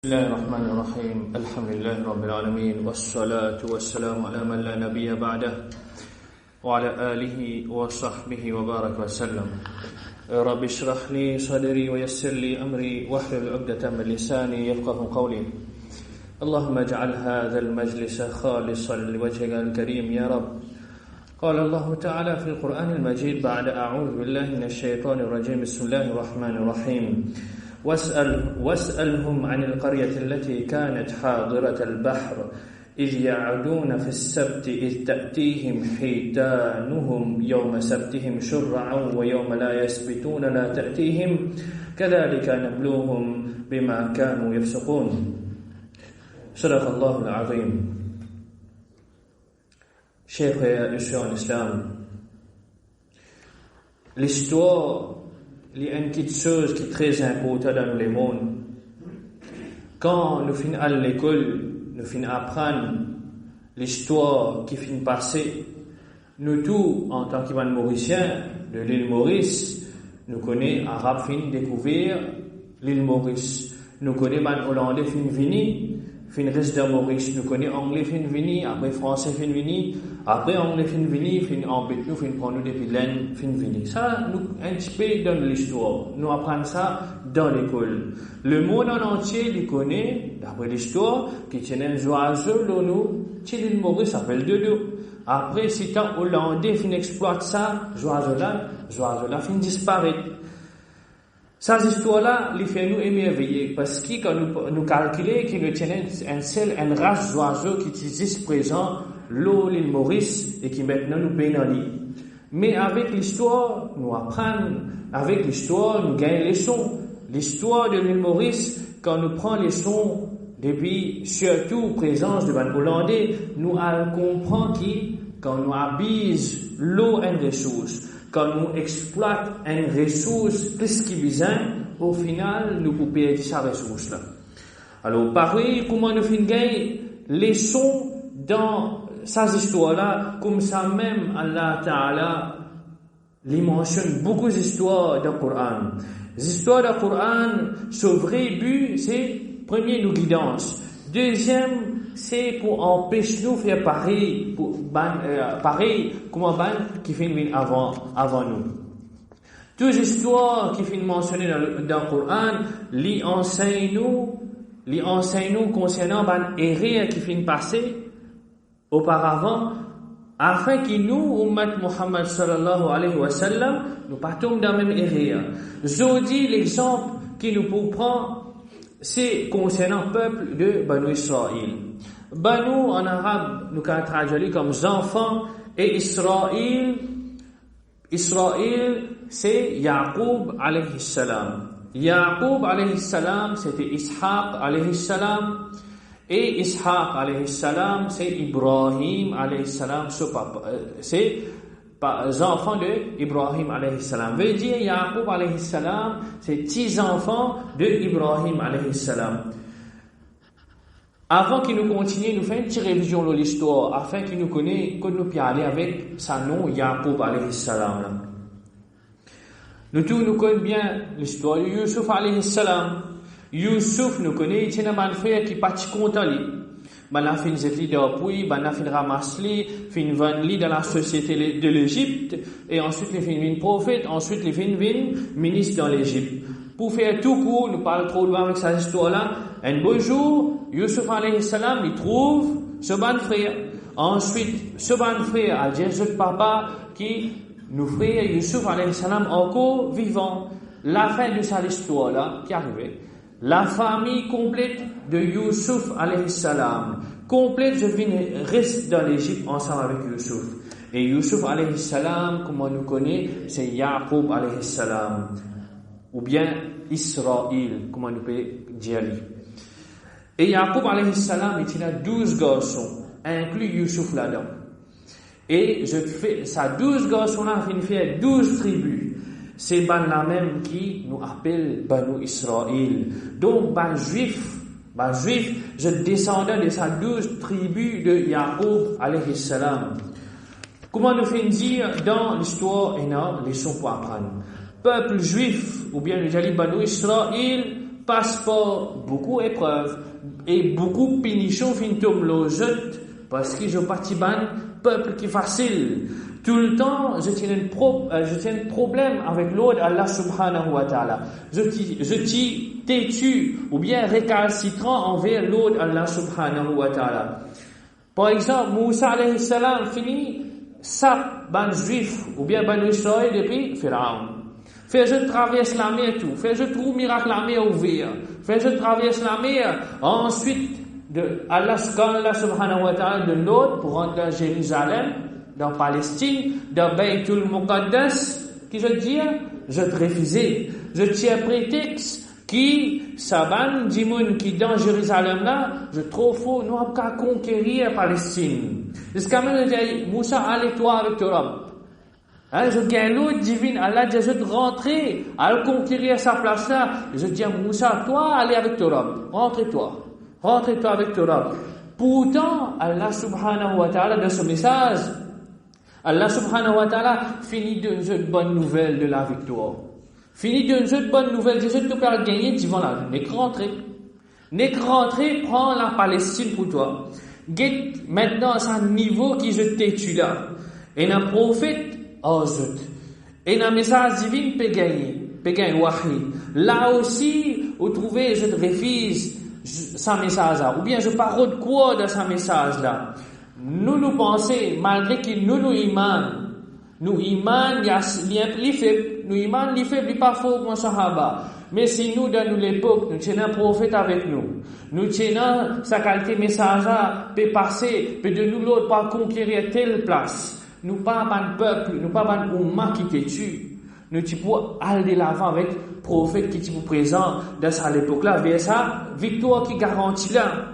بسم الله الرحمن الرحيم الحمد لله رب العالمين والصلاة والسلام على من لا نبي بعده وعلى آله وصحبه وبارك وسلم رب اشرح لي صدري ويسر لي أمري واحلل عقدة من لساني يفقه قولي اللهم اجعل هذا المجلس خالصا لوجهك الكريم يا رب. قال الله تعالى في القرآن المجيد بعد أعوذ بالله من الشيطان الرجيم بسم الله الرحمن الرحيم واسألهم عن القرية التي كانت حاضرة البحر إذ يعدون في السبت إذ تأتيهم حيتانهم يوم سبتهم شرعا ويوم لا يسبتون لا تأتيهم كذلك نبلوهم بما كانوا يفسقون. صدق الله العظيم. Chers frères et sœurs en islam, l'histoire il y a une petite chose qui est très importante dans le monde. Quand nous finissons à l'école, nous finissons à apprendre l'histoire qui finit passer, nous tous, en tant que Mauriciens de l'île Maurice, nous connaissons Arabes fin découvrir l'île Maurice. Nous connaissons Hollandais fin vini, fin reste de Maurice. Nous connaissons Anglais fin vini, après Français fin vini, après Anglais fin vini, fin embête nous, fin prendre nous depuis laine fin vini. Ça, nous, un petit peu dans l'histoire. Nous apprenons ça dans l'école. Le monde en entier, il connaît, d'après l'histoire, qu'il y a un oiseau, nous, qui l'île Maurice s'appelle Dodo. Après, si tant Hollandais fin exploite ça, oiseau-là fin disparaître. Ces histoires-là, les fait nous émerveiller parce que quand nous calculons qu'il y a une race d'oiseaux qui existe présent, l'île Maurice, et qui maintenant nous pénalise. Mais avec l'histoire, nous apprenons, avec l'histoire, nous gagnons les sons. L'histoire de l'île Maurice, quand nous prenons les sons, depuis surtout présence de Van Hollandais, nous comprenons que quand nous abusons l'eau une ressource, quand nous exploitons une ressource plus qu'il besoin, au final, nous pouvons perdre cette ressource-là. Alors, pareil, comment nous faisons gagner les sons dans ces histoires-là, comme ça même, Allah Ta'ala, les mentionne beaucoup d'histoires dans le Coran. Les histoires dans le Coran, son vrai but, c'est, premier, nous guidance. Deuxième, c'est pour empêcher nous de faire pareil, pareil comme un ban qui finit avant nous. Toutes les histoires qui finissent mentionnées dans le Coran, les enseignent nous concernant ban erreurs qui finissent passer auparavant, afin que nous, Ummat Muhammad sallallahu alayhi wa sallam, nous partons dans la même erreur. Aujourd'hui, l'exemple qui nous peut prendre, c'est concernant le peuple de Banu Israël. Banu en arabe, nous avons traduit comme enfants, et Israël, c'est Yaqub alayhi salam. Yaqub alayhi salam, c'était Ishaq alayhi salam, et Ishaq alayhi salam, c'est Ibrahim alayhi salam, c'est les enfants de Ibrahim alayhi salam. Veut dire Yaqub alayhi salam, c'est petits enfants de Ibrahim alayhi salam. Avant qu'il nous continue, nous faisons une petite révision de l'histoire, afin qu'il nous connaisse, que nous puissions aller avec son nom Yaqub alayhi salam. Nous tous nous connaissons bien l'histoire de Yusuf alayhi salam. Yusuf nous connaît, il y a un frère qui est parti content lui. Ben a fin zet li depuis, ben a fin ramasse li, fin van li dans la société de l'Égypte, et ensuite les fin vin prophète, ensuite les fin vin ministre dans l'Égypte. Pour faire tout court, nous parlons trop loin avec cette histoire-là. Un beau jour, Yusuf alayhi salam, il trouve ce ban frère. Ensuite, ce ban frère a dit à papa qui nous frère Yusuf alayhi salam encore vivant. La fin de cette histoire-là qui arrivait. La famille complète de Yusuf alayhi salam, complète, je viens reste dans l'Égypte ensemble avec Yusuf. Et Yusuf alayhi salam, comme on nous connaît, c'est Yaqub alayhi salam, ou bien Israël, comme on nous peut dire. Et Yaqub alayhi salam, il a 12 garçons, inclus Yusuf là-dedans. Et ça 12 garçons-là, il fait 12 tribus. C'est la même qui nous appelle Banu Israël. Donc, juif, je descendais de ces 12 tribus de Yaqub alayhi salam. Comment nous fait dire dans l'histoire, et non, les leçons pour apprendre. Peuple juif, ou bien le Banu Israël, passe par beaucoup d'épreuves et beaucoup punitions fin tombe le jeu parce que je parti ban peuple qui est facile. Tout le temps, je tiens un problème avec l'autre Allah subhanahu wa ta'ala. Je t'y têtu ou bien récalcitrant envers l'autre Allah subhanahu wa ta'ala. Par exemple, Moussa alayhi salam finit sap ban juif ou bien ban Israël depuis Pharaon. Fait je traverse la mer tout. Fait je trouve miracle la mer ouverte. Fait je traverse la mer. Ensuite, Allah subhanahu wa ta'ala de l'autre pour rentrer dans Jérusalem, dans Palestine, dans Baytul Muqaddas, qui je dis, je te refusais. Je tiens prétexte qui, Saban, Dimoun, qui dans Jérusalem là, je trouve faux, nous avons qu'à conquérir Palestine. Jusqu'à même, je dis, Moussa, allez-toi avec ton Rab. Je gagne l'autre divine, Allah dit, je te rentrer, à conquérir sa place là. Je dis à Moussa, toi, allez avec ton Rab. Rentre-toi avec ton Rab. Pourtant, Allah subhanahu wa ta'ala, dans ce message, Allah subhanahu wa ta'ala finit d'une jeu de bonne nouvelle de la victoire. Finit d'une jeu de bonne nouvelle, je te perds gagner devant la vie. N'est que rentrer, prends la Palestine pour toi. Get maintenant à un niveau qui je t'étudie là. Et un prophète, et un message divin peut gagner wahi. Là aussi, vous trouvez, je te refuse sa message là. Ou bien je parle de quoi dans sa message là. Nous pensons, malgré que nous iman, il y a les faibles, nous iman, les faibles, pas faux comme sahaba. Mais si nous, dans l'époque, nous tenons un prophète avec nous tenons sa qualité message peut passer, peut de nous l'autre pas conquérir telle place. Nous pas un peuple, nous pas un umma qui te tue. Nous tu peux aller de l'avant avec prophète qui est présent dans cette époque-là, vers sa victoire qui garantit là.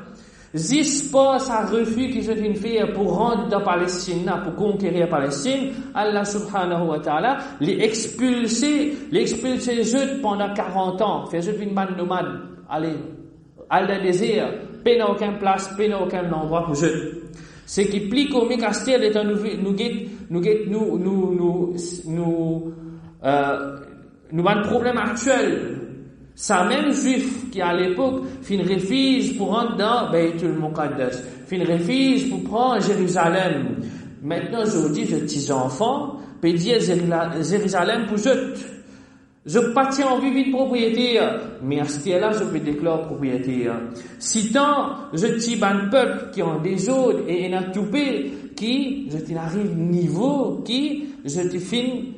Zis pas sa refus qui je viens faire pour rentrer dans Palestine, pour conquérir Palestine, Allah subhanahu wa ta'ala, les expulser jeux pendant 40 ans, faire jeux d'une bande nomade, aller dans le désert, peine aucun place, peine aucun endroit pour jeux. Ce qui plie comme castel est nous un problème actuel. Ça même juif qui à l'époque fin refuse pour rentrer dans Baytul Muqaddas, fin refuse pour prendre Jérusalem. Maintenant aujourd'hui, je petits enfants, peut dire Jérusalem pour je partis en vue de propriétaire, mais à ce là je peux déclarer propriétaire. Si tant je tire un peuple qui ont des autres et un toupé qui je t'arrive niveau qui je te finis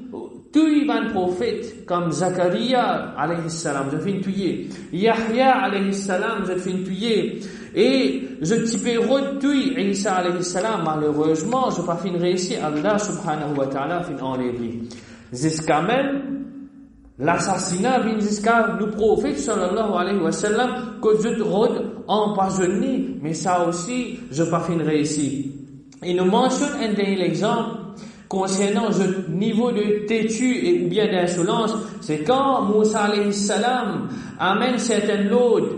tout un prophète comme Zacharia alayhi salam, je finis tuer. Yahya alayhi salam, je finis tuer. Et je type tuer Isa alayhi salam, malheureusement, je pas fin réussir. Allah subhanahu wa ta'ala fin enlever. Jusqu'à même l'assassinat vient jusqu'à le prophète sallallahu alayhi wa sallam que je rôde empoisonné, mais ça aussi, je pas fin réussir. Il nous mentionne un dernier exemple concernant le niveau de têtu et ou bien d'insolence, c'est quand Moussa alayhi salam amène certaines lodes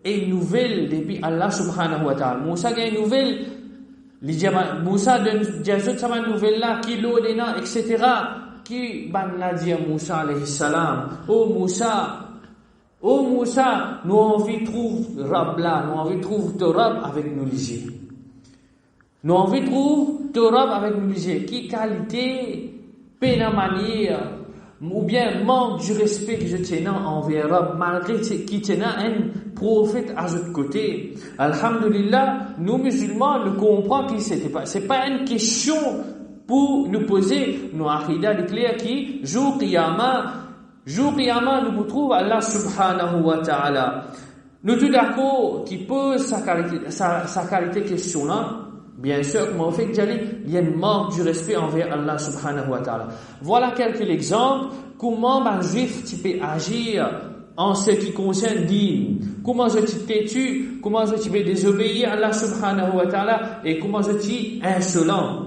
et une nouvelle depuis Allah subhanahu wa ta'ala. Moussa a une nouvelle, Moussa donne une nouvelle là, qui l'ode etc. Qui ban la dit à Moussa alayhi salam, oh Moussa, nous envie trouver Rab là, nous envie trouver ton Rab avec nous ici. Nous envie trouver ton Rab avec nous ici. Qui qualité, peine à manière, ou bien manque du respect que je tiens envers Rab, malgré qu'il tient un prophète à l'autre côté. Alhamdulillah, nous musulmans, nous comprenons que c'est pas une question pour nous poser nos aqidah de clair qui, jour qiyamah, nous retrouvons Allah subhanahu wa ta'ala. Nous tous d'accord qui pose sa qualité question là. Bien sûr, comme on fait il y a une manque du respect envers Allah subhanahu wa ta'ala. Voilà quelques exemples comment un juif peut agir en ce qui concerne din. Comment je t'y têtu, comment je t'y désobéir à Allah subhanahu wa ta'ala et comment je t'y insolent.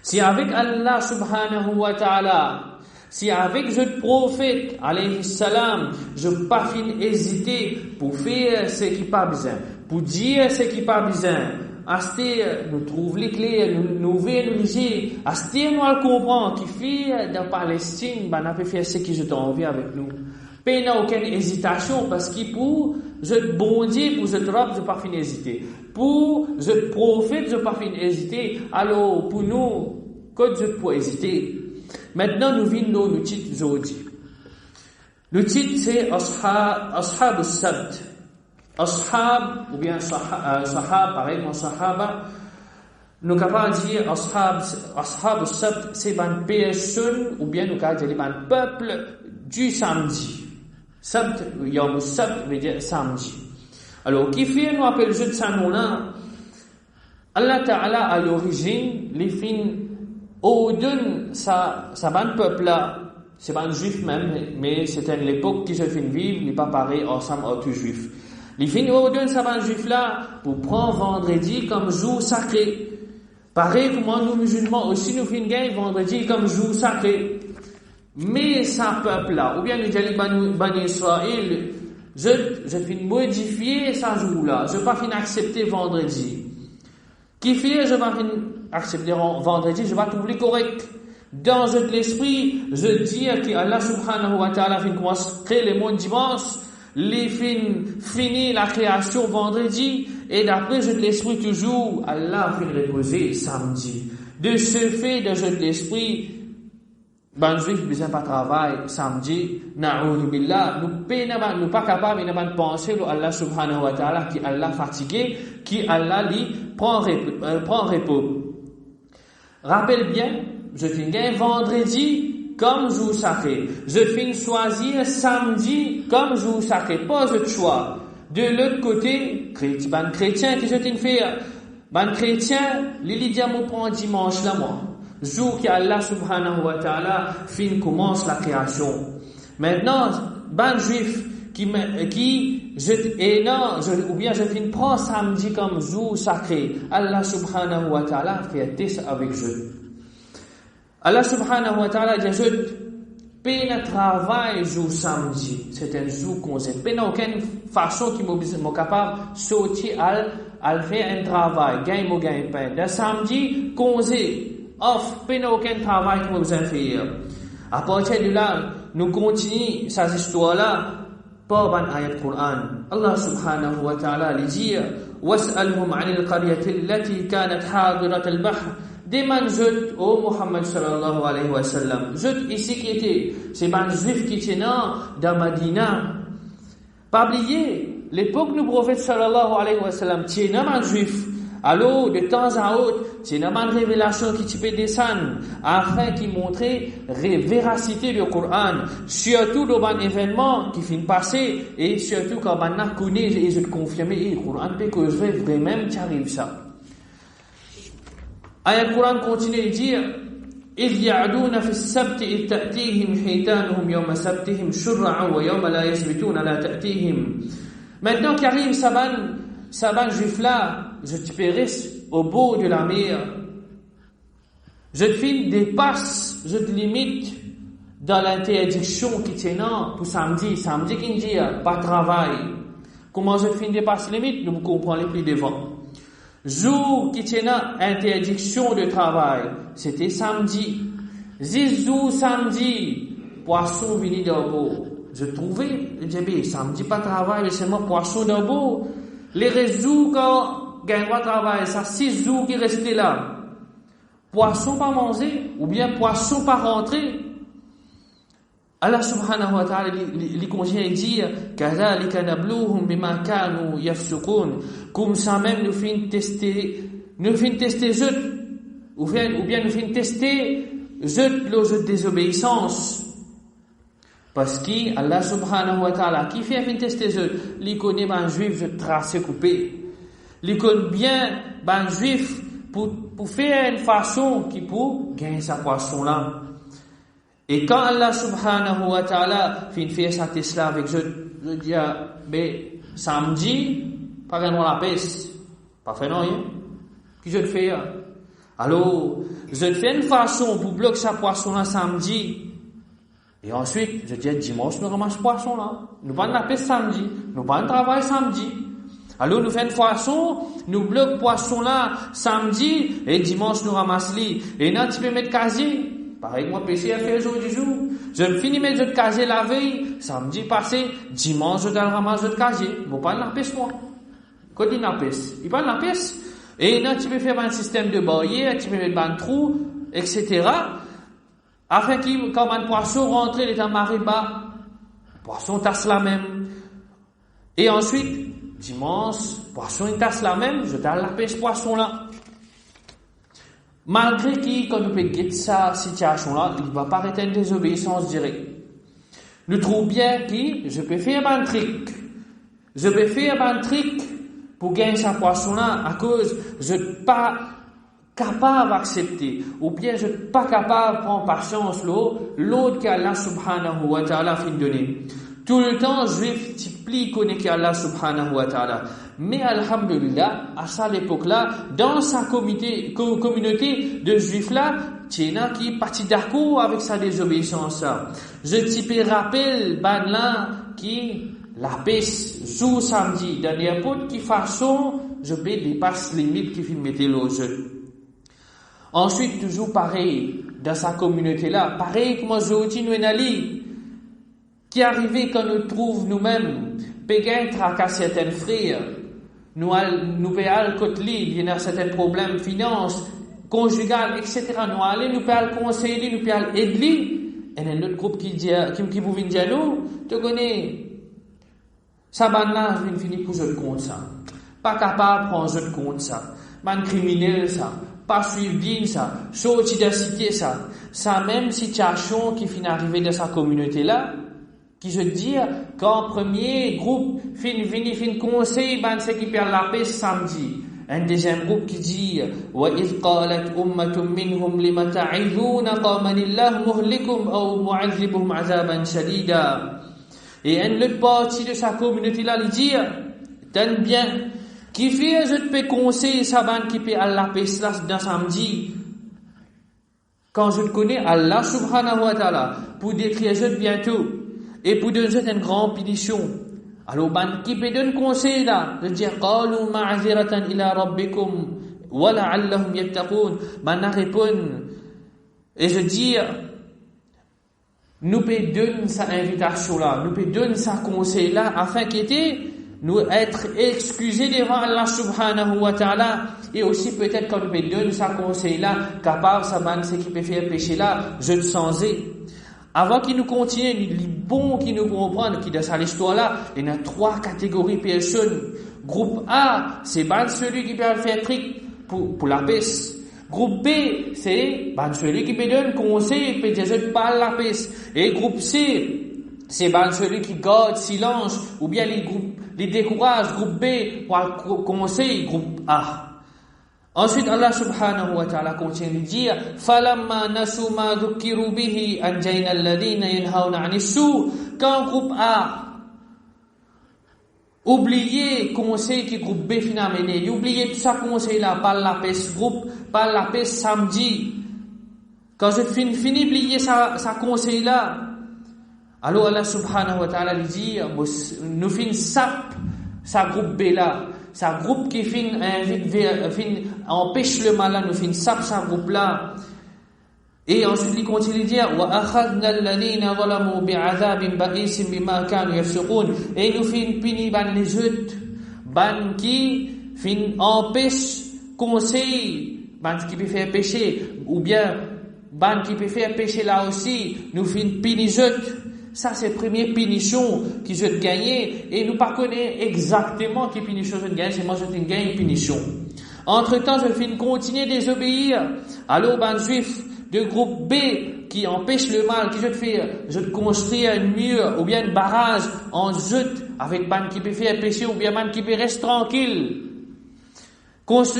Si avec Allah subhanahu wa ta'ala, si avec le prophète alayhi salam, je pas fin hésiter pour faire ce qui pas besoin, pour dire ce qui pas besoin, Asté, nous trouvons les clés, nous voulons nous liser. Asté, nous comprendre qui fait dans Palestine, on a fait ce que je t'ai envie avec nous. pas n'a aucune hésitation parce qu'il pour je bondier pour je robe je pas fin hésiter pour je prophète je pas fin hésiter alors pour nous que je peux hésiter maintenant nous venons le titre aujourd'hui le titre c'est ashab as-sabt ashab ou bien sahab pareillement sahaba nous capable dire ashab as-sabt c'est une personne ou bien nous capable dire un peuple du samedi. Sabt, yom sabt veut dire samedi. Alors, qui fait nous appelle ce nom-là? Allah Ta'ala à l'origine, les fins ordonne ça ban peuple là, c'est ban juif même, mais c'était une époque qui se fait vivre, n'est pas pareil ensemble à tous juifs. Les fins ordonne ça ban juif là pour prendre vendredi comme jour sacré. Pareil comment nous musulmans aussi nous fin gain vendredi comme jour sacré. Mais ça peuple là, ou bien nous disons Bani Israël, je finis modifier ça jour là, je pas fin accepter vendredi. Qui fait je pas fin accepter vendredi, je vais trouver correct. Dans l'esprit, je dis que Allah subhanahu wa ta'ala fin commence créer le monde dimanche, les finit la création vendredi, et d'après je l'esprit toujours, Allah fin reposer samedi. De ce fait, de l'esprit, ban juif besoin pas travail samedi na'udhu billah nous pas capable de penser à Allah subhanahu wa ta'ala qui Allah fatigué qui Allah lui prend repos rappelle bien je finis vendredi comme jour sacré je finis choisir samedi comme jour sacré pas de choix de l'autre côté chrétien qui je t'ai fait ban chrétien li dit moi prend dimanche là moi jour qu'Allah subhanahu wa ta'ala commence la création. Maintenant, ban juif ou bien je prends samedi comme jour sacré. Allah subhanahu wa ta'ala fait ça avec je. Allah subhanahu wa ta'ala dit je peine travail jour samedi. C'est un jour qu'on sait. Peine aucune façon qui m'est capable de sortir à faire un travail. Gagne pain. De samedi, qu'on sait. Off, pas aucun travail que nous besoin faire. À partir de là, nous continuons cette histoire-là par un ayat Coran. Allah subhanahu wa ta'ala dit وَاسْأَلْهُمْ عَنِ الْقَرْيَةِ الَّتِي كَانَتْ حَاضِرَةَ الْبَحْرِ Demande je au Muhammad sallallahu alayhi wa sallam. Je ici qui était, c'est un juif qui était dans Madina. Pas oublier, l'époque du prophète sallallahu alayhi wa sallam, c'est un juif. Alors, de temps à autre, c'est une révélation qui peut descendre afin qu'il montre la véracité du Coran, surtout dans un événement qui finit passer et surtout quand on connaît et je confirme le Coran peut que je vais vraiment t'arrive ça. Ayat Coran continue de dire إذ يعدون في السبت إذ تأتيهم حيتانهم يوم سبتهم شرعا ويوم لا يسبتون لا تأتيهم. Maintenant qu'arrive Saban juif là, je te périsse au bout de la mer. Je te dépasse, je te limite dans l'interdiction qui tient pour samedi qui dit pas travail. Comment je te dépasse limite, nous comprenons plus devant. Jour qui tient interdiction de travail, c'était samedi. Zizou samedi, poisson venu d'abord. Je trouvais, je dis, samedi pas travail, mais c'est moi poisson d'abord. Les réseaux quand gagne pas travail, ça 6 jours qui restent là. Poisson pas manger ou bien poisson pas rentrer. Allah subhanahu wa ta'ala li conseille dire kadhalika nabluhum bima kanu yafsukun comme ça même nous fin tester je ou bien nous fin tester je désobéissance parce que Allah subhanahu wa ta'ala qui fait fin tester je li connaît ban juif je tracé coupé li connaît bien ban juif pour faire une façon qui pour gagner sa poisson là. Et quand Allah subhanahu wa ta'ala fait sa Tesla avec je dis, mais samedi, pas vraiment la peste, pas fait non, hein? Qui je le fais, alors, je te fais une façon pour bloquer sa poisson là samedi. Et ensuite, je dis, dimanche, nous ramasse poisson là. Nous pas la peste samedi, nous pas travail samedi. Alors, nous faisons une façon, nous bloquons poisson là samedi, et dimanche, nous ramasse lit. Et là, tu peux mettre casier. Pareil, moi, péché à faire jour du jour. Je finis mettre de casier la veille, samedi passé, dimanche, je dois le ramasser de casier. Bon, pas la peste, moi. Quand il la peste, il parle la peste. Et là, tu peux faire un système de barrière, tu peux mettre un trou, etc. Afin que, quand un poisson rentre, il est en marée bas, le poisson tasse la même. Et ensuite, dimanche, poisson, il tasse la même, je dois la pêche poisson là. Malgré que, quand nous peut guetter cette situation-là, il ne va pas arrêter une désobéissance directe. Nous trouvons bien que je peux faire un truc. Je peux faire un truc pour gagner sa poisson-là à cause je ne suis pas capable d'accepter. Ou bien je ne suis pas capable de prendre patience l'autre qu'Allah subhanahu wa ta'ala fin donner. Tout le temps, juif t'y connaît qu'Allah subhanahu wa ta'ala. Mais alhamdulillah, à ça l'époque-là, dans sa communauté de juifs là, il y en a qui parti d'accord avec sa désobéissance. Je t'y rappelle, ban là, qui la peste, jour samedi, dans n'importe qui façon, je peux dépasser les limites qui filment le jeu. Ensuite, toujours pareil, dans sa communauté là, pareil comme aujourd'hui, nous en qui arrivait quand nous trouvons nous-mêmes, péguin tracasser certains frères, nous payons côté il y a certains problèmes, finances, conjugales, etc. Nous allons, nous payons conseiller, nous payons aider. Et il y a un autre groupe qui vous vient dire nous, tu connais, ça là, je viens finir pour je compte ça. Pas capable de prendre je compte ça. Man criminel ça. Pas suivre bien ça. Sortir de la cité ça. Ça même situation qui finit arriver dans sa communauté là. Qui je dis, quand premier groupe fin conseil, c'est qui perd la paix samedi. Un deuxième groupe qui dit, وَإِذْ قَالَتْ أُمَّةٌ مِّنْهُمْ لِمَ تَعِذُونَ قَوْمًا اللَّهُ مُهْلِكُهُمْ أَوْ مُعَذِّبُهُمْ عَذَابًا شَدِيدًا. Et une autre partie de sa communauté là, il dit, donne bien, qui fait, je te peux conseiller sa bande qui peut Allah paix là dans samedi. Quand je te connais, Allah subhanahu wa ta'ala, pour décrire je bientôt, et pour donner une grande punition. Alors, ban qui peut donner conseil là, de dire, قَالُوا مَعْذِرَةً إِلَىٰ رَبِّكُمْ وَلَعَلَّهُمْ يَتَّقُونَ. Ban a répondre, et je dis, nous peut donner sa invitation là, nous peut donner sa conseil là, afin qu'était, nous être excusés devant Allah subhanahu wa ta'ala, et aussi peut-être quand nous peut donner sa conseil là, capable sa ban ce qui peut faire péché là, je le sensais. Avant qu'il nous continue, les bons qui nous comprennent, qui dans cette histoire-là, il y a 3 catégories de personnes. Groupe A, c'est celui qui peut faire trick pour la peste. Groupe B, c'est celui qui peut donner conseil et peut dire je parle la peste. Et groupe C, c'est celui qui garde silence ou bien les décourage. Groupe B, pour conseil, groupe A. Ensuite, Allah subhanahu wa ta'ala continue de dire فَلَمَّا نَسُوا مَا ذُكِّرُوا بِهِ أَنْجَيْنَا الَّذِينَ يَنْهَوْنَ عَنِ السُّوءِ. Quand groupe A oubliez conseil qui groupe B finalement mené, oubliez tout ça conseil là par la peste groupe, par la peste samedi. Quand je finis oublier ça conseil là, alors Allah subhanahu wa ta'ala dit nous fin sap sa groupe B là. Sa groupe qui empêche le mal là, nous fin sap sa groupe là. Et ensuite il continue de dire وَأَخَذْنَا الَّذِينَ ظَلَمُوا بِعَذَابٍ بَئِيسٍ بِمَا كَانُوا يَفْسُقُونَ. Et nous fin puni ban les autres, ban qui fin empêche conseil, ban qui peut faire pécher, ou bien ban qui peut faire pécher là aussi, nous fin puni les autres. Ça, c'est la première punition qui je gagner, et nous pas connaît exactement quelle punition je gagne, c'est moi je gagne une punition. Entre-temps, je finis continuer à désobéir. Alors, juif de groupe B qui empêche le mal, qui je te construis un mur ou bien un barrage en jute avec ban qui peut faire péché ou bien ban qui peut rester tranquille. Parce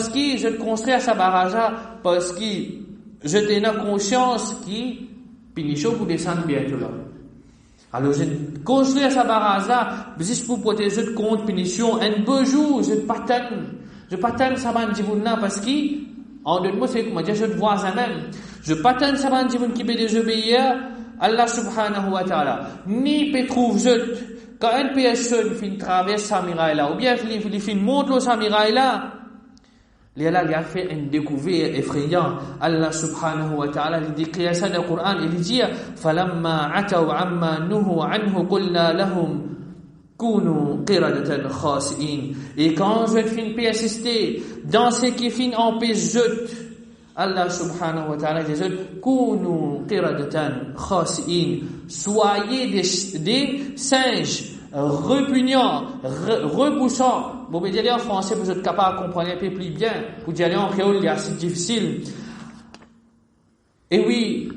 que je te construis à sa barrage parce que je t'ai une conscience qui punition pour descendre bientôt là. Alors, je construis à sa barrage là, juste pour protéger de contre punition. Un beau jour, je patane sa bande là parce que, en deux mots, c'est comment dire, je te vois ça même. Je patane sa bande qui peut désobéir, Allah subhanahu wa ta'ala. Ni peut trouver quand une personne traverse sa miraille là, ou bien il monte sa miraille là, Allah lui a fait une découverte effrayante. Allah subhanahu wa ta'ala il décrit ça dans le Coran, il dit فَلَمَّا عَتَوْا عَمَّا نُهُوا عَنْهُ قُلْنَا لَهُمْ كُونُوا قِرَدَةً خَاسِئِينَ. Et quand je fin persister dans ce qui fin empêche Allah subhanahu wa ta'ala dit كُونُوا قِرَدَةً خَاسِئِينَ. Soyez des singes répugnants, repoussants. Bon, mais dire en français, vous êtes capable de comprendre un peu plus bien. Pour dire en créole, il est assez difficile. Et oui,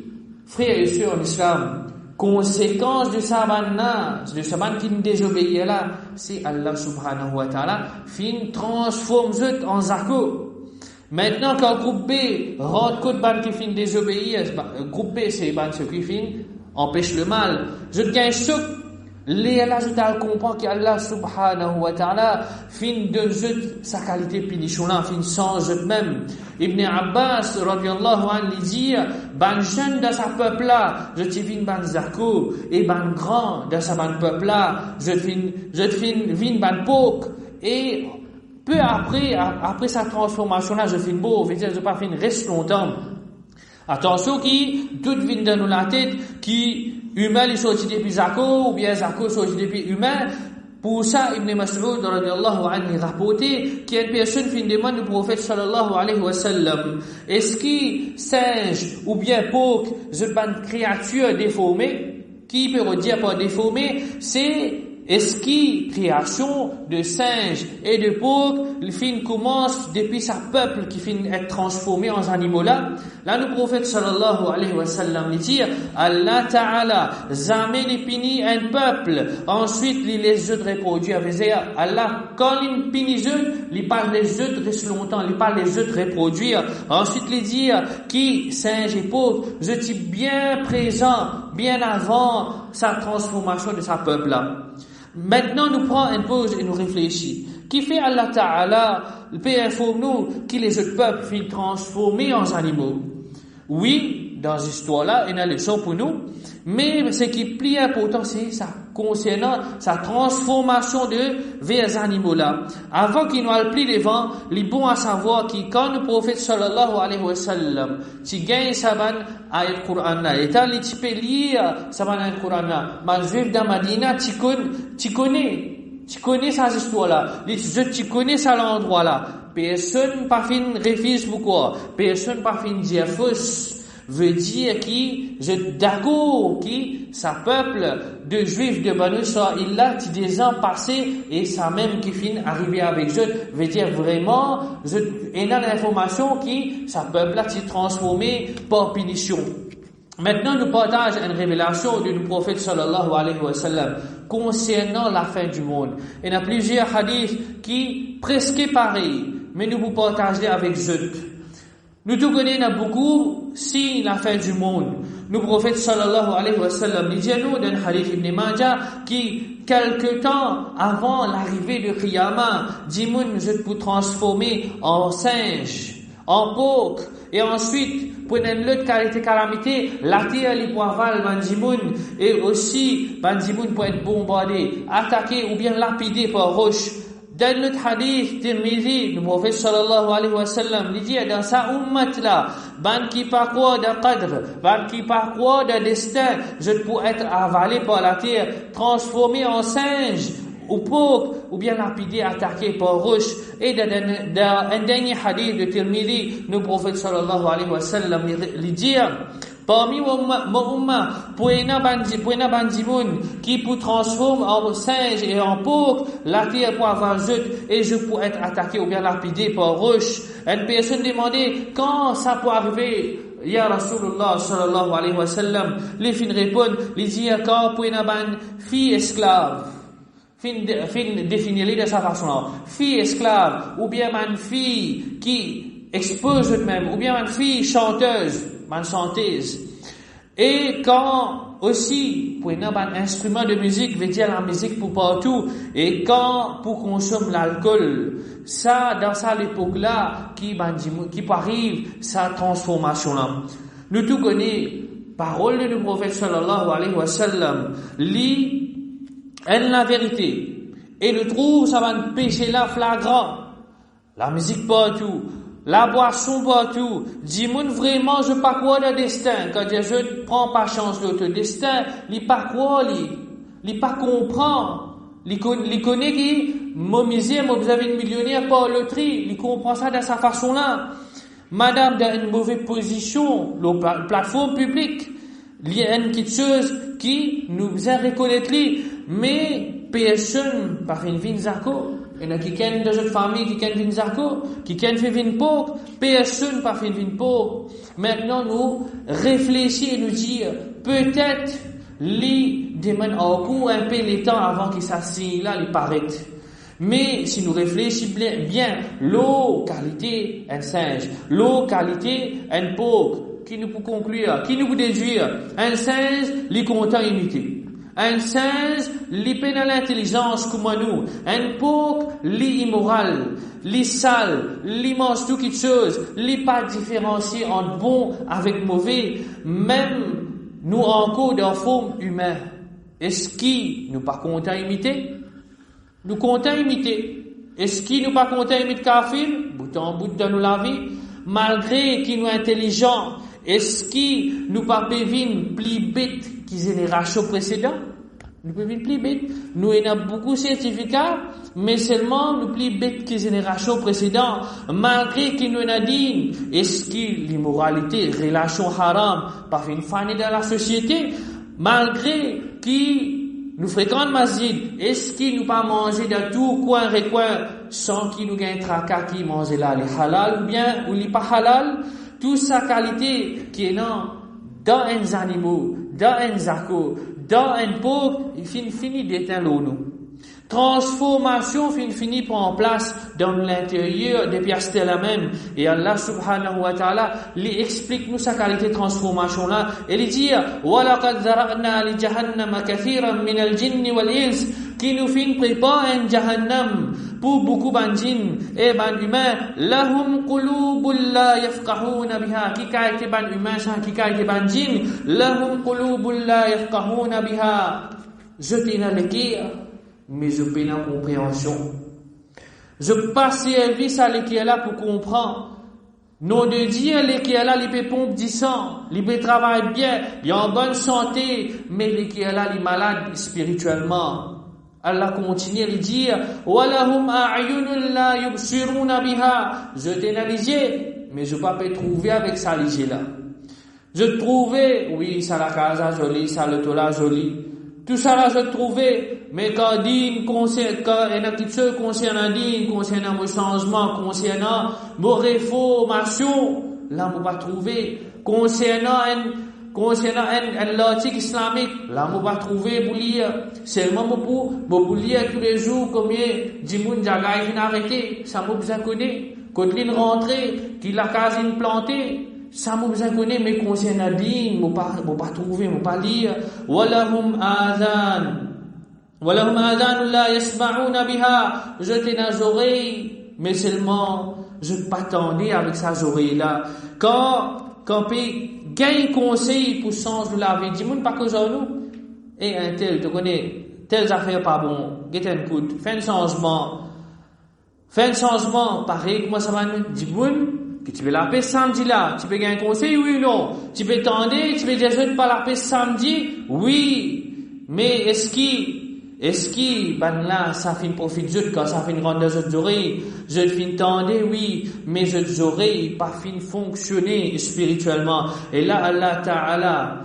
frères et sœurs en islam, conséquence de sa banne qui nous désobéit là, c'est Allah subhanahu wa ta'ala, fin transforme en zako. Maintenant, quand groupe B rentre côté ban qui fin désobéir, groupe B c'est ban ceux qui fin empêche le mal. Je gagne ce Allah je comprends que Allah subhanahu wa ta'ala fin de sa qualité punition là fin sans même. Ibn Abbas radiyallahu anhu dit ban jeune dans sa peuple là je te fin ban zako et ban grand dans sa ban peuple là je fin ban pok et peu après sa transformation là je fin beau veut dire je pas fin reste longtemps. Attention qui toute vient dans la tête qui humain il sorti depuis Zako ou bien Zako sorti depuis humain. Pour ça Ibn Mas'ud radiyallahu anhu rapporté qu'il y a une personne qui demande au prophète sallallahu alayhi wa sallam est-ce que singe ou bien porc c'est une créature déformée qui peut dire par déformée c'est est-ce que création de singes et de porcs, le fin commence depuis sa peuple qui finit être transformé en animaux là. Là, le prophète sallallahu alayhi wa sallam dit, Allah ta'ala, jamais il punit un peuple, ensuite il les œufs reproduire. Allah, quand il punit eux, il parle les œufs restent longtemps, il parle les œufs reproduire. Ensuite, il dit, qui singes et porcs, je suis bien présent, bien avant sa transformation de sa peuple là. Maintenant, nous prenons une pause et nous réfléchissons. Qui fait Allah Ta'ala, le Père informe nous que les autres peuples finissent transformés en animaux. Oui, dans cette histoire-là, il y a une leçon pour nous, mais ce qui est plus important, c'est ça concernant sa transformation vers animaux-là. Avant qu'il nous plie les vents, il est bon à savoir que quand le prophète sallallahu alayhi wa sallam, tu gagnes sa banne à le Coran, et tu peux lire sa banne à le Coran, mais juif dans Madina, tu connais sa histoire-là, tu connais ça l'endroit-là. Personne pas fin refuse pourquoi, personne pas fin dire fausse. Veut dire qui je d'accord qui sa peuple de juifs de Banu Israël là qui des ans passés et ça même qui finit arrivé avec eux veut dire vraiment je et dans l'information qui sa peuple là qui transformé par punition. Maintenant nous partageons une révélation du prophète sallallahu alayhi wa sallam concernant la fin du monde. Il y a plusieurs hadiths qui presque pareils mais nous vous partageons avec eux. Nous tout connaissons beaucoup si la fin du monde. Le prophète sallallahu alayhi wa sallam dit nous dans le hadith Ibn Majah qui quelque temps avant l'arrivée de Qiyamah, dit je peux transformer en singe, en porc et ensuite pour une autre qualité calamité, la terre les poivales bandimoun et aussi bandimoun pour être bombardé, attaqué ou bien lapidé par roche. Dans le hadith Tirmidhi, le prophète sallallahu alayhi wa sallam dit dans sa ummat là, ban qui parcourt de qadr, ban qui parcourt de destin, je peux être avalé par la terre, transformé en singe, ou porc, ou bien lapidé, attaqué par roche. Et dans un dernier hadith de Tirmidhi, le prophète sallallahu alayhi wa sallam dit parmi mon umma, pour un bandimoun qui peut transformer en singe et en porc, la terre pour avoir jeté et je peux être attaqué ou bien lapidé par roche. Une personne demandait quand ça peut arriver. Ya Rasulullah sallallahu alayhi wa sallam, les filles répondent, les dit quand pour une fille esclave. Fin définir de sa façon. Fille esclave, ou bien une fille qui expose elle-même, ou bien une fille chanteuse, une chanteuse. Et quand aussi, pour un instrument de musique, veut dire la musique pour partout, et quand pour consommer l'alcool, ça, dans ça l'époque-là, qui arrive, sa transformation-là. Nous tout connaissons, parole du prophète sallallahu alayhi wa sallam, elle la vérité. Et nous trouve, ça va un péché là flagrant. La musique partout. la boisson partout. Dis-moi vraiment, je pas quoi de destin. Quand je ne prends pas chance de l'autre destin, il pas quoi, il pas comprend. Il connaît qui, mon misère, moi vous avez une millionnaire par loterie, il comprend ça de sa façon-là. Madame dans une mauvaise position, la plateforme publique, il y a une petite chose qui nous a reconnaître, mais personne par une vinzako. Il y en a qui viennent de notre famille, qui viennent vinzako, qui viennent faire vinpok, personne par une vinpok. Maintenant, nous réfléchir et nous dire, peut-être, les demandent encore un peu les temps avant qu'ils s'assignent là, les paraître. Mais si nous réfléchissons bien, localité, un singe, localité, un pauvre, qui nous peut conclure, qui nous peut déduire, un singe, les comptants imités. Un singe, les peine à l'intelligence comme nous. Un pauvre, les immoral, les sales, les mange tout quelque chose, les pas différencier entre bon avec mauvais, même nous encore dans forme humaine. Est-ce qui nous pas comptants imiter? Nous comptons imiter. Est-ce qu'il nous pas comptons imiter kafir? Bout en bout dans la vie. Malgré qu'il nous est intelligent, est-ce qu'il nous pas pévin plus bête qu'ils génération précédente? Nous pévin plus bête. Nous avons beaucoup de certificats, mais seulement nous plus bête que génération précédente. Malgré qu'il nous a dit, est-ce que l'immoralité, relation haram, pas une fanée dans la société? Malgré qu'il nous fréquente masjid, est-ce qu'il nous pas manger de tout coin et coin sans qu'il nous gagne tracas qui mange là, les halal ou bien ou les pas halal, toute sa qualité qui est dans un animaux, dans un zako, dans un pauvre, il finit d'éteindre nous. Transformation finit pour en place dans l'intérieur des pièces de la même. Et Allah subhanahu wa ta'ala, lui explique nous sa qualité de transformation là. Et il dit, وَلَقَدْ ذَرَأْنَا لِجَهَنَّمَ كَثِيرًا مِنَ الْجِنِّ وَالْإِنسِ, qui nous fin prépare un jahannam pour beaucoup de djinns et ban humains. لَهُمْ قُلُوبٌ لَا يَفْقَهُونَ بِهَا, qui a été ban humain, qui a été ban djinn. لَهُمْ قُلُوبٌ لَا يَفْقَهُونَ بِهَا. Je t'ai dans le cœur, mais je paie la compréhension. Je passe service à l'équipe là pour comprendre. Non de dire l'équipe là, les pépons disant, les peut travaillent bien, ils sont en bonne santé, mais l'équipe là, les malades spirituellement. Allah continue à dire, وَلَهُمْ أَعْيُنٌ لَا يُبْصِرُونَ بِهَا. Je t'ai analysé, mais je ne peux pas trouver avec ça là. Je trouvais, oui, ça la casa jolie, ça le tola joli. Tout ça là, je trouvais, mais quand il y a une petite chose concernant mon changement, concernant mon réformation, là, on va trouver, concernant un l'article islamique, là, on va trouver, pour lire, seulement pour lire tous les jours, combien Jimoun Jagaï vient arrêter, ça m'a besoin de connaître, quand il est rentré, qu'il a quasi planté, ça m'a besoin de connaître, mais concernant Dine, on pas trouver, on pas lire, وَلَهُمْ آذَانٌ لَا يَسْمَعُونَ بِهَا. Je t'ai dans les oreilles, mais seulement, je ne pas t'attendre avec ces oreilles-là. Quand puis, gagne conseil pour changer de la vie, dis-moi pas que j'en nous, et un tel, tu connais, telles affaires pas bon, get un coup, fais un changement, pareil, comment ça va nous, dis-moi, que tu veux la paix samedi là, tu peux gagner un conseil, oui ou non? Tu peux t'attendre, tu peux dire je ne pas la paix samedi, oui, mais est-ce que, ben là, ça fait une profit de quand ça fait une grande de oreilles, je fin tendre, oui, mais je oreilles pas fin fonctionner spirituellement. Et là, Allah Ta'ala,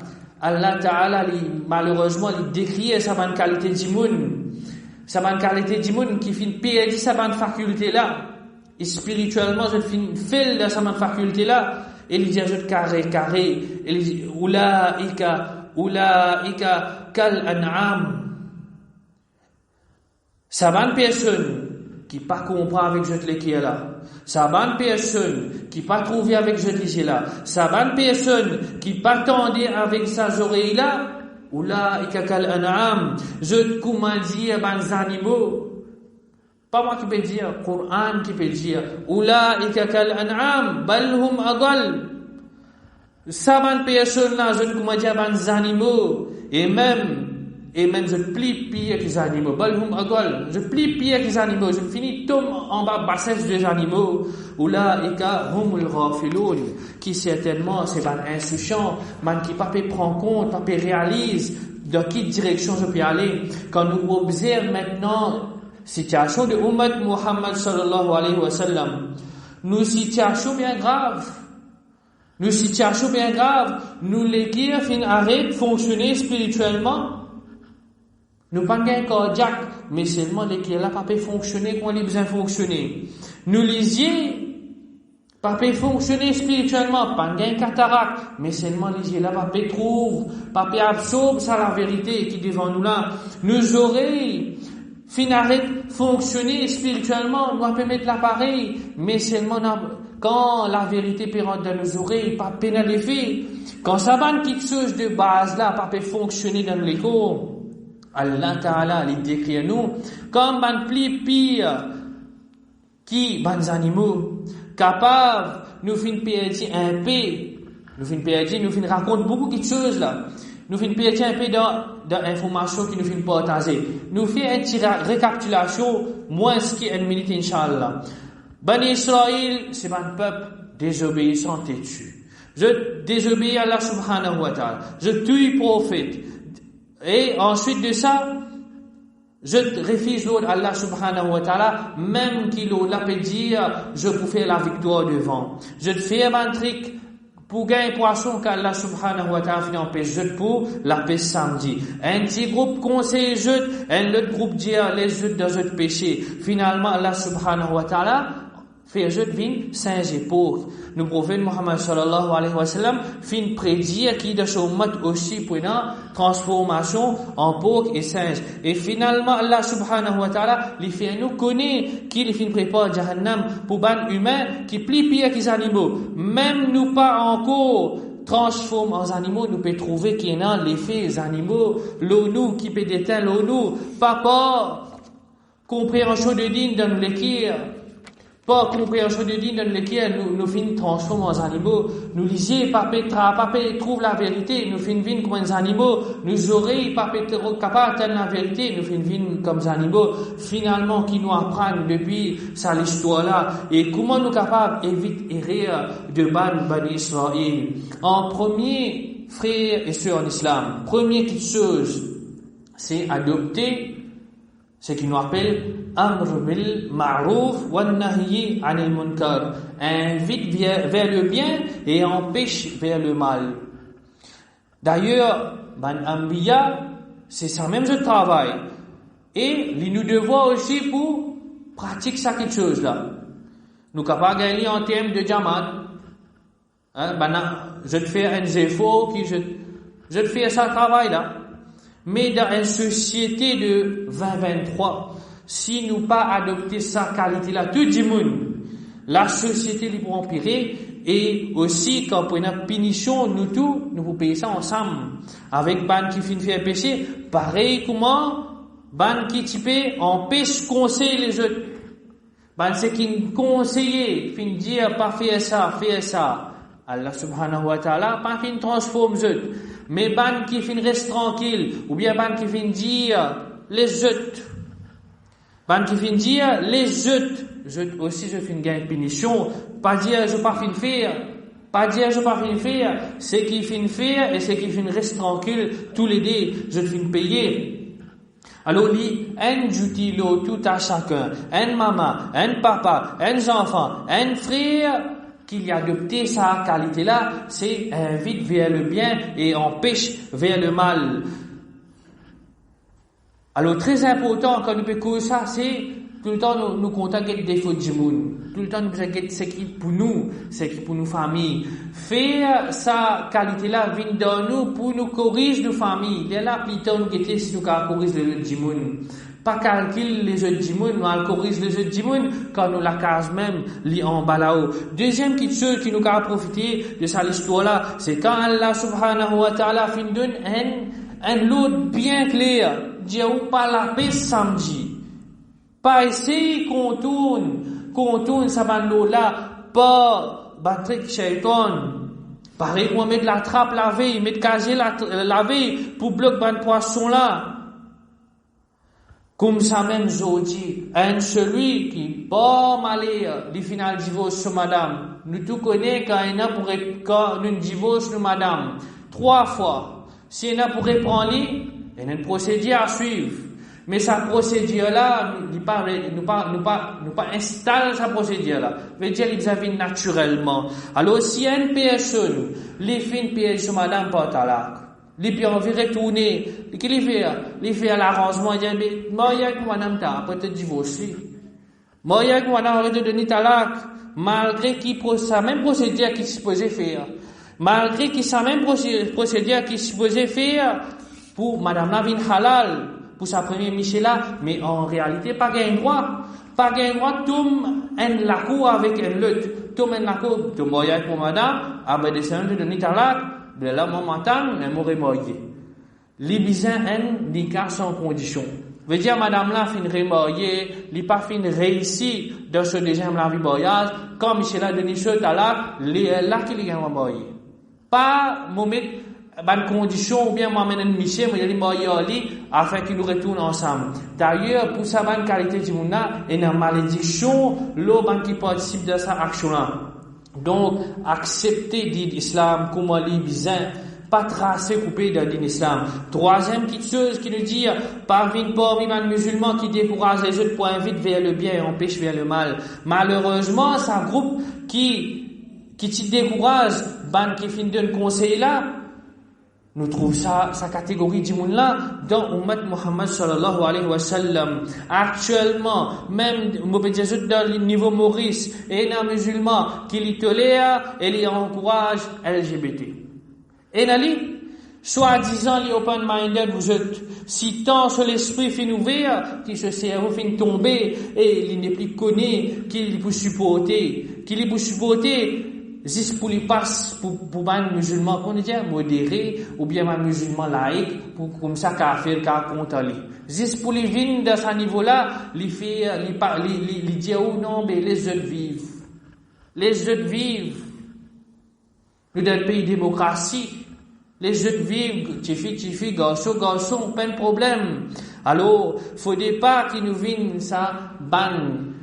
malheureusement, il décrit sa bonne qualité d'immun. Sa bonne qualité d'immun qui fin perdre sa bonne faculté là. Et spirituellement, je fin fait de sa bonne faculté là. Et il dit, je carré. Et il dit, Ulaika kal an'am. Sa bonne personne qui pas comprend avec je te qui est là. Sa bonne personne qui pas trouvé avec je te là. Sa bonne personne qui pas tendait avec sa oreille là. Ulaika kal an'am. Je te comment dire ban animaux. Pas moi qui peux dire, Coran qui peut dire, Ulaika kal an'am, bal hum adal. Sa bonne personne là, je te comment dire ban animaux. Et même et même je plie pire que les animaux. Je plie pire que les animaux. Je finis tombe en bas bassesse des animaux. Ou là, humul ghafiloun, qui certainement c'est ban insouciant, man qui pas prend compte, pas réalise dans quelle direction je peux aller. Quand nous observons maintenant situation de Ummat Muhammad sallallahu alayhi wa sallam, nous situation bien grave. Nous situation bien grave. Nous les qui arrêtent de fonctionner spirituellement. Nous pas gain cardiaque, mais seulement les qui là pas peut fonctionner quand il a besoin de fonctionner. Nous lisiez pas peut fonctionner spirituellement, pas gain cataracte, mais seulement les yeux là pas peut trouve, pas peut absorber ça la vérité qui devant nous là. Nos oreilles arrêtent de fonctionner spirituellement, nous pas mettre l'appareil, mais seulement quand la vérité peut rentrer dans nos oreilles, pas peut dans les faits. Quand ça va quelque chose de base là, pas peut fonctionner dans les corps. Allah Ta'ala les décrit nous comme ban pli pire qui ban animaux capables nous fin perdre un peu, nous fin raconte beaucoup de choses là, nous fin perdre un peu dans information qui nous fin partager, nous fait une petite récapitulation moins ce qui est une minute inchallah. Bani Israël c'est un peuple désobéissant têtu, je désobéis à Allah subhanahu wa ta'ala, je tue prophète. Et ensuite de ça, je refuse l'autre Allah subhanahu wa ta'ala, même qu'il l'a peut dire, je peux faire la victoire devant. Je te fais un trick pour gagner poisson qu'Allah subhanahu wa ta'ala finit en paix, je pour la paix samedi. Un petit groupe conseille je, un autre groupe dit les je dans notre péché. Finalement, Allah subhanahu wa ta'ala fait je devine singe et porc. Nous prophète Muhammad sallallahu alayhi wa sallam fin prédire qui de son mat aussi pour une transformation en porc et singe. Et finalement Allah subhanahu wa ta'ala les fait nous connaît qui les fin prépare Jahannam pour ban humains qui plie pire qu'ils animaux. Même nous pas encore transforme en animaux, nous peut trouver qu'il y a l'effet des animaux, l'eau qui peut déteindre l'eau, pas compréhension de digne dans l'équire. Pas compréhension de Dieu dans lequel nous finissons transformer en animaux. Nous lisiez, papa trouve la vérité, nous finissons comme des animaux. Nous oreilles, papa capable d'atteindre la vérité, nous finissons comme des animaux. Finalement, qui nous apprennent depuis ça l'histoire là. Et comment nous capables d'éviter erreur de Bani Israël. En premier, frères et sœurs en islam, première chose, c'est adopter ce qui nous appelle Amr bil ma'ruf wa nahyi 'anil munkar, invite vers le bien et empêche vers le mal. D'ailleurs, ban Ambiya, c'est ça même ce travail. Et nous devons aussi pour pratiquer ça quelque chose là. Nous capables gagner en termes de Jamaat. Je te fais un effort qui je te fais ça travail là. Mais dans une société de 2023, si nous pas adopter sa qualité-là, tout le monde, la société libre empirer et aussi quand pour une punition, nous pouvons payer ça ensemble. Avec ban qui fin faire péché, pareil comment ban qui type empêche conseiller les autres. Ban c'est qui conseiller, fin dire pas faire ça. Allah subhanahu wa ta'ala pas fin transforme les autres. Mais ban qui fin reste tranquille, ou bien ban qui fin dire les autres. Ban qui fin dire les autres. Je fin gagner punition. Pas dire je pas fin faire. C'est qui fin faire et c'est qui fin reste tranquille. Tous les deux, je fin payer. Alors, un jutilo tout à chacun. Un maman, un papa, un enfant, un frère, qu'il a adopté sa qualité-là, c'est invite vers le bien et empêche vers le mal. Alors, très important, quand nous faisons ça, c'est tout le temps nous contacter des fautes du monde. Tout le temps nous contacter ce qui pour nous, ce qui pour nos familles. Faire sa qualité-là vient dans nous pour nous corriger nos familles. Il y a là, plutôt nous guetter si nous corriger les autres du monde. Pas calculer les autres du monde, nous corriger les autres du monde quand nous la case même, li en bas là-haut. Deuxième petite chose qui nous a profité de cette histoire-là, c'est quand Allah subhanahu wa ta'ala fin donne un lot bien clair. Dieu pas la paix samedi. Pas essayer qu'on tourne ça va là, pas battre shaitan. Pareil qu'on met de la trappe lavée, met de casier lavé pour bloquer ban poisson là. Comme ça même, Zodi, un celui qui pas malé, du final divorce sur madame. Nous tout connaissons quand nous divorce sur madame. 3 fois. Si il y a pour reprendre, il y a une procédure à suivre. Mais sa procédure-là, nous pas installer sa procédure-là. Veut dire, il vient naturellement. Alors, si une personne, les fins piège sur madame par talak, les puis on veut retourner, qu'il fait? Il fait l'arrangement, il dit, mais, moi, il y a que madame ta, peut-être divorcer. Moi, il y a que madame aurait de donner talak, malgré qu'il sa même procédure qu'il supposait faire. Malgré qu'il sa même procédure qu'il supposait faire, pour madame la vin halal, pour sa première Michela, mais en réalité, pas gain droit. Pas gain droit, tout un laco avec un lutte. Tout un laco, tout moyen pour madame, ben, descendre de nitalak, de là, mon matin, elle m'aurait marié. Les bisins, des cas sans condition. Veut dire, madame là, fin remariée, li pas fin réussi dans ce deuxième la vie voyage, quand Michela de Nichot talak, là qu'il est marié. Pas, moment, bonne condition, ou bien moi mène un Michel, moi, il dit, afin qu'il nous retourne ensemble. D'ailleurs, pour sa bonne qualité du monde, il y a une malédiction, l'homme qui participe de sa action-là. Donc, accepter l'islam comme Ali bizarre, pas tracer coupé de l'islam. Troisième petite chose qui nous dit, parvient parmi les musulmans qui découragent les autres pour inviter vers le bien et empêche vers le mal. Malheureusement, c'est un groupe qui te décourage, qui finit de conseiller là. Nous trouvons sa catégorie du monde là dans Ummat Muhammad sallallahu alayhi wa sallam. Actuellement, même, on peut dire dans le niveau Maurice, et les musulmans qui les tolèrent et les encouragent LGBT. Et nali, soi-disant les open-minded, vous êtes, si tant sur l'esprit fin ouvert, qui se cerveau fin tomber, et il n'est plus connu, qu'il peut supporter, juste pour les passes, pour un musulman, qu'on dit, modéré, ou bien un musulman laïque, pour, comme ça, qu'à faire, qu'à compter. Juste pour les vignes de ce niveau-là, les faire, les dire, oh non, mais les autres vivent. Les autres vivent. Nous, dans le pays démocratie, les autres vivent, tifi, garçon, pas de problème. Alors, faudrait pas qu'ils nous viennent ça, bonne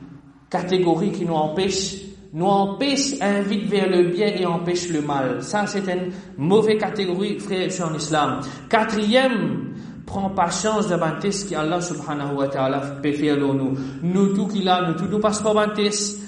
catégorie qui nous empêche invite vers le bien et empêche le mal. Ça, c'est une mauvaise catégorie, frère, en islam. 4e, prends patience de bantis qui Allah subhanahu wa ta'ala peut faire nous. Nous tout qu'il a, nous tout passe par bantis.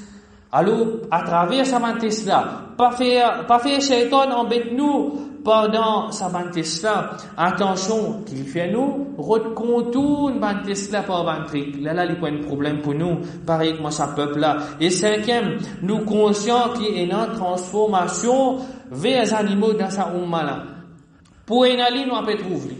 Alors, à travers sa bantis là, pas faire shaitan embête nous pendant sa bantis là. Attention, qu'il fait nous, recontourne bantis là par bantrique. Là, il y a un problème pour nous, pareil que moi, ça peuple là. Et 5e, nous conscients qu'il y a une transformation vers les animaux dans sa umma là. Pour un ali, nous on peut trouver.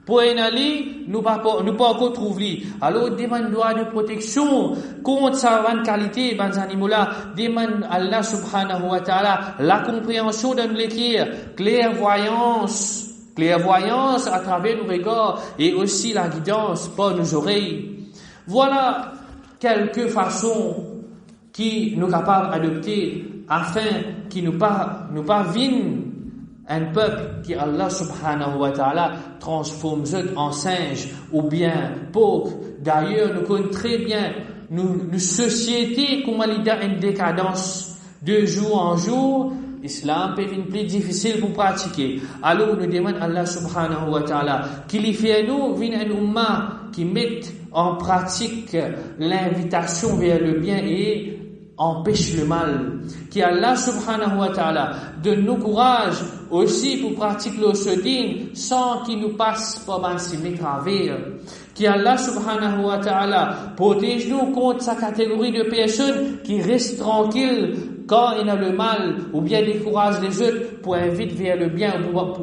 Pour un ali, nous pas encore trouver. Alors, demande droit de protection contre sa bonne qualité, les animaux là. Demande Allah subhanahu wa ta'ala la compréhension de l'écrire, clairvoyance à travers nos regards et aussi la guidance par nos oreilles. Voilà quelques façons qui nous capables d'adopter afin qu'ils nous pas viennent un peuple qui Allah subhanahu wa ta'ala transforme en singe ou bien pauvre. D'ailleurs, nous connaissons très bien nos sociétés comment il y a une décadence de jour en jour. L'islam peut être plus difficile pour pratiquer. Alors, nous demandons à Allah subhanahu wa ta'ala qu'il fait nous une umma qui mette en pratique l'invitation vers le bien et empêche le mal. Qui Allah subhanahu wa ta'ala donne nous courage aussi pour pratiquer le sodin sans qu'il nous passe par un signe travers. Qui Allah subhanahu wa ta'ala protège nous contre sa catégorie de personnes qui restent tranquilles quand il y a le mal, ou bien décourage les autres pour inviter vers le bien,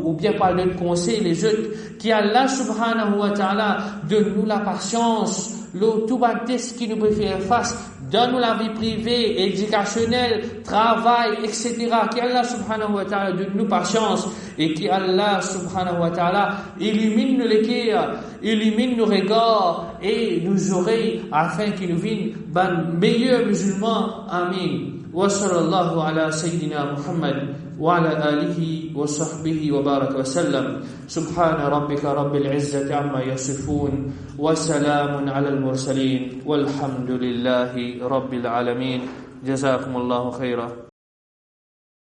ou bien par le conseil les autres. Qui Allah subhanahu wa ta'ala donne nous la patience, tout baptiste qui nous peut faire face, donne-nous la vie privée, éducationnelle, travail, etc. Qui Allah subhanahu wa ta'ala donne nous patience, et qui Allah subhanahu wa ta'ala illumine nos cœurs, illumine nos regards et nos oreilles, afin qu'il nous vienne ben meilleurs musulmans. Amin. Wa sallallahu ala sayyidina Muhammad وعلى آله وصحبه وبارك وسلم سبحان ربك رب العزة عما يصفون وسلام على المرسلين والحمد لله رب العالمين جزاكم الله خيرا